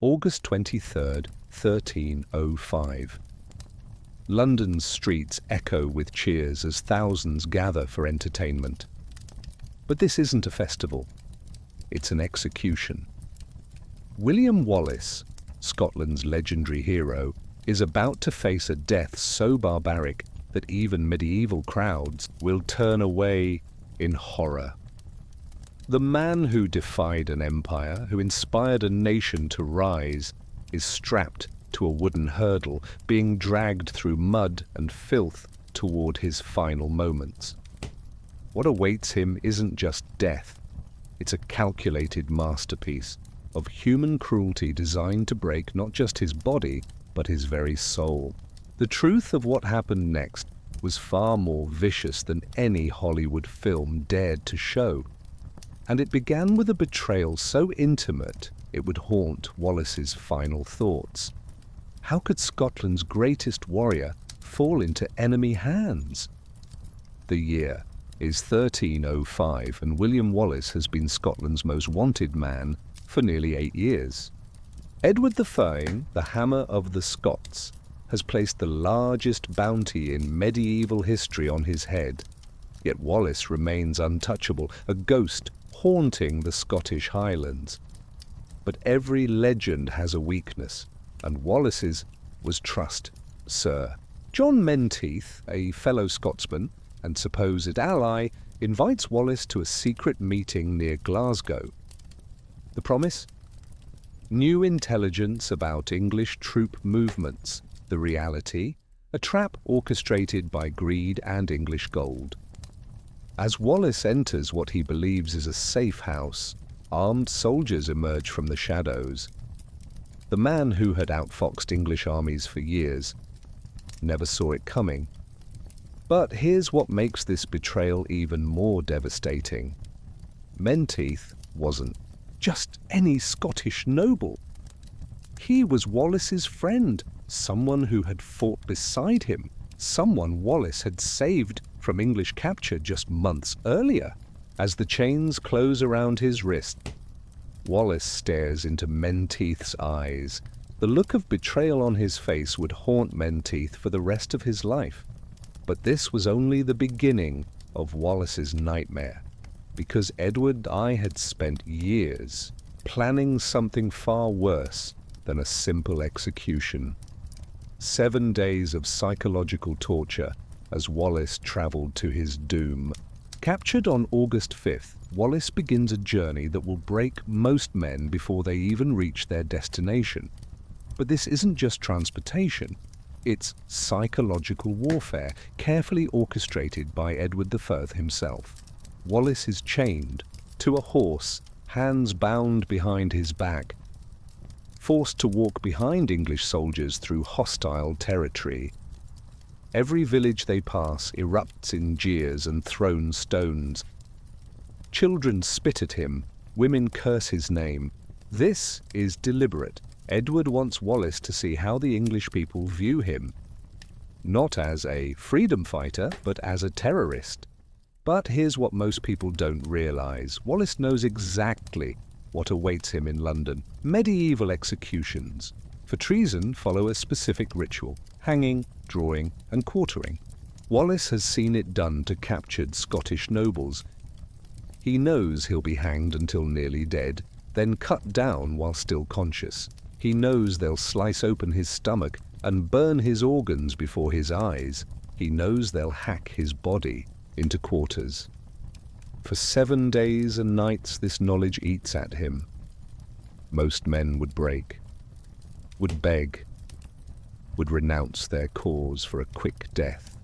August 23rd, 1305. London's streets echo with cheers as thousands gather for entertainment. But this isn't a festival. It's an execution. William Wallace, Scotland's legendary hero, is about to face a death so barbaric that even medieval crowds will turn away in horror. The man who defied an empire, who inspired a nation to rise, is strapped to a wooden hurdle, being dragged through mud and filth toward his final moments. What awaits him isn't just death. It's a calculated masterpiece of human cruelty designed to break not just his body, but his very soul. The truth of what happened next was far more vicious than any Hollywood film dared to show. And it began with a betrayal so intimate it would haunt Wallace's final thoughts. How could Scotland's greatest warrior fall into enemy hands? The year is 1305, and William Wallace has been Scotland's most wanted man for nearly 8 years. Edward the First, the Hammer of the Scots, has placed the largest bounty in medieval history on his head. Yet Wallace remains untouchable, a ghost haunting the Scottish Highlands. But every legend has a weakness, and Wallace's was trust, sir. John Menteith, a fellow Scotsman and supposed ally, invites Wallace to a secret meeting near Glasgow. The promise? New intelligence about English troop movements. The reality? A trap orchestrated by greed and English gold. As Wallace enters what he believes is a safe house, armed soldiers emerge from the shadows. The man who had outfoxed English armies for years never saw it coming. But here's what makes this betrayal even more devastating. Menteith wasn't just any Scottish noble. He was Wallace's friend, someone who had fought beside him, someone Wallace had saved from English capture just months earlier. As the chains close around his wrist, Wallace stares into Menteith's eyes. The look of betrayal on his face would haunt Menteith for the rest of his life. But this was only the beginning of Wallace's nightmare, because Edward I had spent years planning something far worse than a simple execution. 7 days of psychological torture as Wallace traveled to his doom. Captured on August 5th, Wallace begins a journey that will break most men before they even reach their destination. But this isn't just transportation. It's psychological warfare, carefully orchestrated by Edward I himself. Wallace is chained to a horse, hands bound behind his back, forced to walk behind English soldiers through hostile territory. Every village they pass erupts in jeers and thrown stones. Children spit at him, women curse his name. This is deliberate. Edward wants Wallace to see how the English people view him. Not as a freedom fighter, but as a terrorist. But here's what most people don't realize. Wallace knows exactly what awaits him in London. Medieval executions. For treason, follow a specific ritual: hanging, drawing, and quartering. Wallace has seen it done to captured Scottish nobles. He knows he'll be hanged until nearly dead, then cut down while still conscious. He knows they'll slice open his stomach and burn his organs before his eyes. He knows they'll hack his body into quarters. For 7 days and nights this knowledge eats at him. Most men would break, would beg, would renounce their cause for a quick death.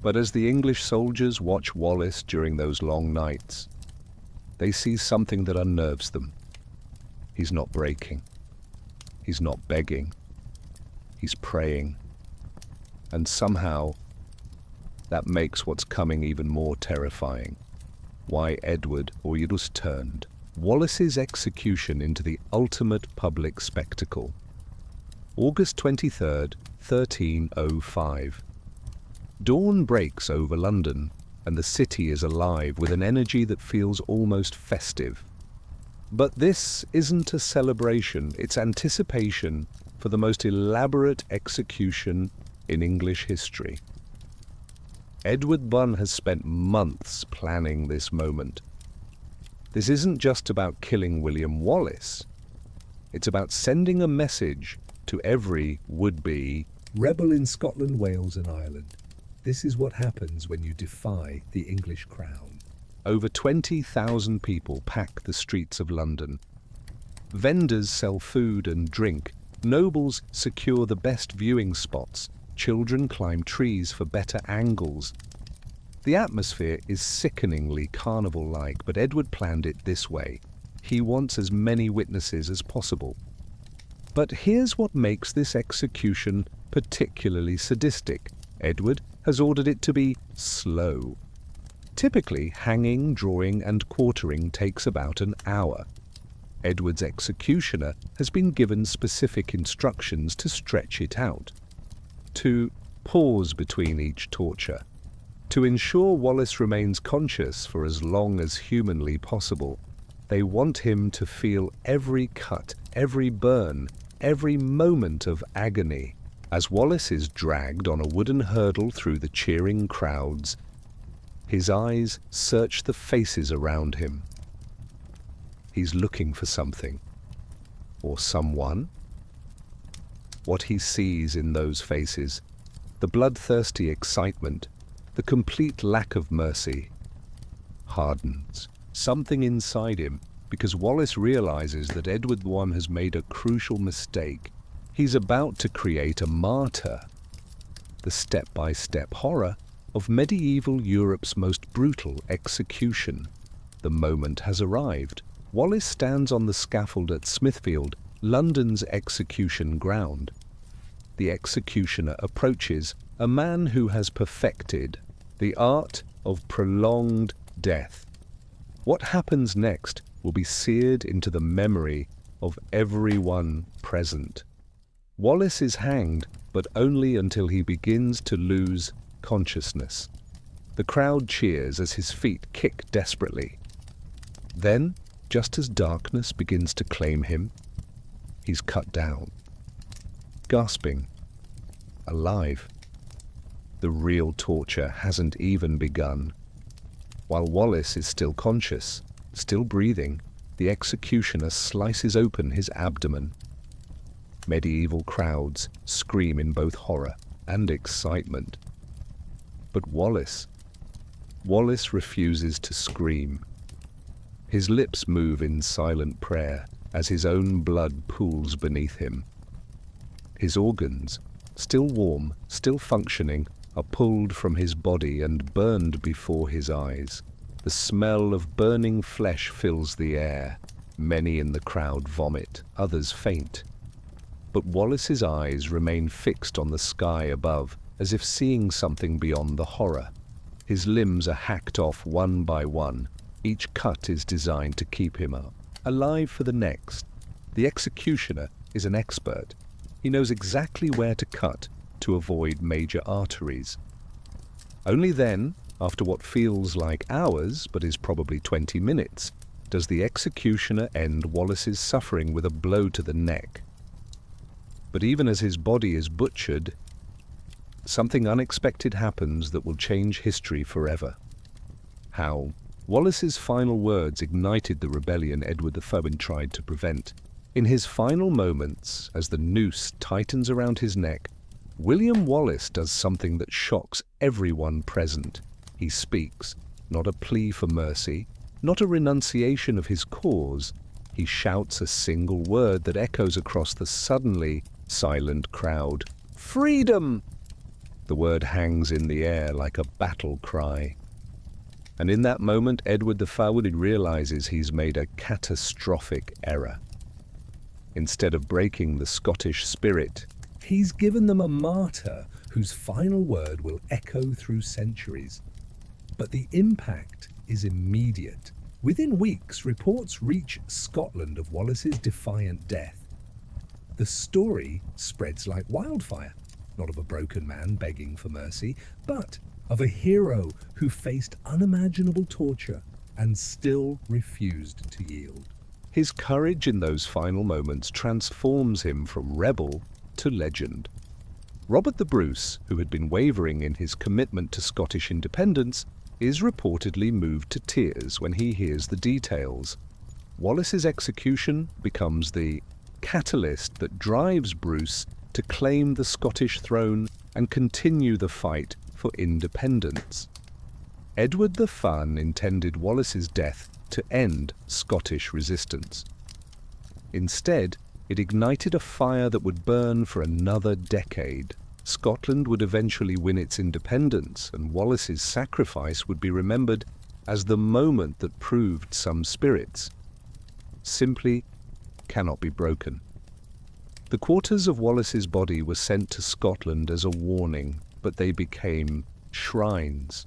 But as the English soldiers watch Wallace during those long nights, they see something that unnerves them. He's not breaking. He's not begging. He's praying. And somehow, that makes what's coming even more terrifying. Why Edward Oidus turned Wallace's execution into the ultimate public spectacle. August 23rd, 1305. Dawn breaks over London, and the city is alive with an energy that feels almost festive. But this isn't a celebration, it's anticipation for the most elaborate execution in English history. Edward I has spent months planning this moment. This isn't just about killing William Wallace. It's about sending a message to every would-be rebel in Scotland, Wales and Ireland. This is what happens when you defy the English crown. Over 20,000 people pack the streets of London. Vendors sell food and drink. Nobles secure the best viewing spots. Children climb trees for better angles. The atmosphere is sickeningly carnival-like, but Edward planned it this way. He wants as many witnesses as possible. But here's what makes this execution particularly sadistic. Edward has ordered it to be slow. Typically, hanging, drawing and quartering takes about an hour. Edward's executioner has been given specific instructions to stretch it out, to pause between each torture, to ensure Wallace remains conscious for as long as humanly possible. They want him to feel every cut, every burn, every moment of agony. As Wallace is dragged on a wooden hurdle through the cheering crowds, his eyes search the faces around him. He's looking for something, or someone. What he sees in those faces, the bloodthirsty excitement, the complete lack of mercy, hardens something inside him, because Wallace realizes that Edward I has made a crucial mistake. He's about to create a martyr, the step-by-step horror of medieval Europe's most brutal execution. The moment has arrived. Wallace stands on the scaffold at Smithfield, London's execution ground. The executioner approaches, a man who has perfected the art of prolonged death. What happens next will be seared into the memory of everyone present. Wallace is hanged, but only until he begins to lose consciousness. The crowd cheers as his feet kick desperately. Then, just as darkness begins to claim him, he's cut down. Gasping. Alive. The real torture hasn't even begun. While Wallace is still conscious, still breathing, the executioner slices open his abdomen. Medieval crowds scream in both horror and excitement. But Wallace refuses to scream. His lips move in silent prayer as his own blood pools beneath him. His organs, still warm, still functioning, are pulled from his body and burned before his eyes. The smell of burning flesh fills the air. Many in the crowd vomit, others faint. But Wallace's eyes remain fixed on the sky above, as if seeing something beyond the horror. His limbs are hacked off one by one. Each cut is designed to keep him up, alive for the next. The executioner is an expert. He knows exactly where to cut to avoid major arteries. Only then, after what feels like hours, but is probably 20 minutes, does the executioner end Wallace's suffering with a blow to the neck. But even as his body is butchered, something unexpected happens that will change history forever. How? Wallace's final words ignited the rebellion Edward I tried to prevent. In his final moments, as the noose tightens around his neck, William Wallace does something that shocks everyone present. He speaks, not a plea for mercy, not a renunciation of his cause. He shouts a single word that echoes across the suddenly silent crowd. Freedom! The word hangs in the air like a battle cry. And in that moment, Edward I realizes he's made a catastrophic error. Instead of breaking the Scottish spirit, he's given them a martyr whose final word will echo through centuries. But the impact is immediate. Within weeks, reports reach Scotland of Wallace's defiant death. The story spreads like wildfire, not of a broken man begging for mercy, but of a hero who faced unimaginable torture and still refused to yield. His courage in those final moments transforms him from rebel to legend. Robert the Bruce, who had been wavering in his commitment to Scottish independence, is reportedly moved to tears when he hears the details. Wallace's execution becomes the catalyst that drives Bruce to claim the Scottish throne and continue the fight for independence. Edward the Fun intended Wallace's death to end Scottish resistance. Instead, it ignited a fire that would burn for another decade. Scotland would eventually win its independence, and Wallace's sacrifice would be remembered as the moment that proved some spirits simply cannot be broken. The quarters of Wallace's body were sent to Scotland as a warning, but they became shrines,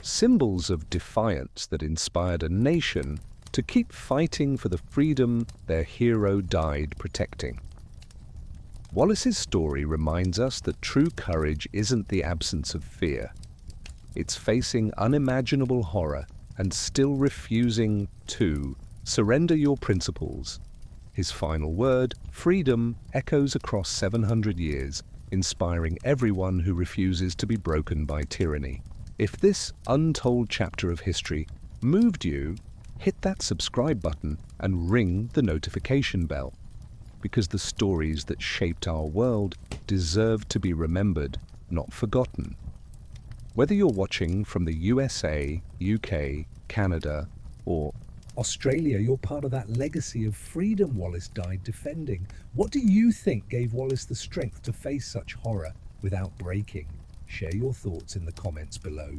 symbols of defiance that inspired a nation to keep fighting for the freedom their hero died protecting. Wallace's story reminds us that true courage isn't the absence of fear. It's facing unimaginable horror and still refusing to surrender your principles. His final word, freedom, echoes across 700 years, inspiring everyone who refuses to be broken by tyranny. If this untold chapter of history moved you, hit that subscribe button and ring the notification bell, because the stories that shaped our world deserve to be remembered, not forgotten. Whether you're watching from the USA, UK, Canada, or Australia, you're part of that legacy of freedom Wallace died defending. What do you think gave Wallace the strength to face such horror without breaking? Share your thoughts in the comments below.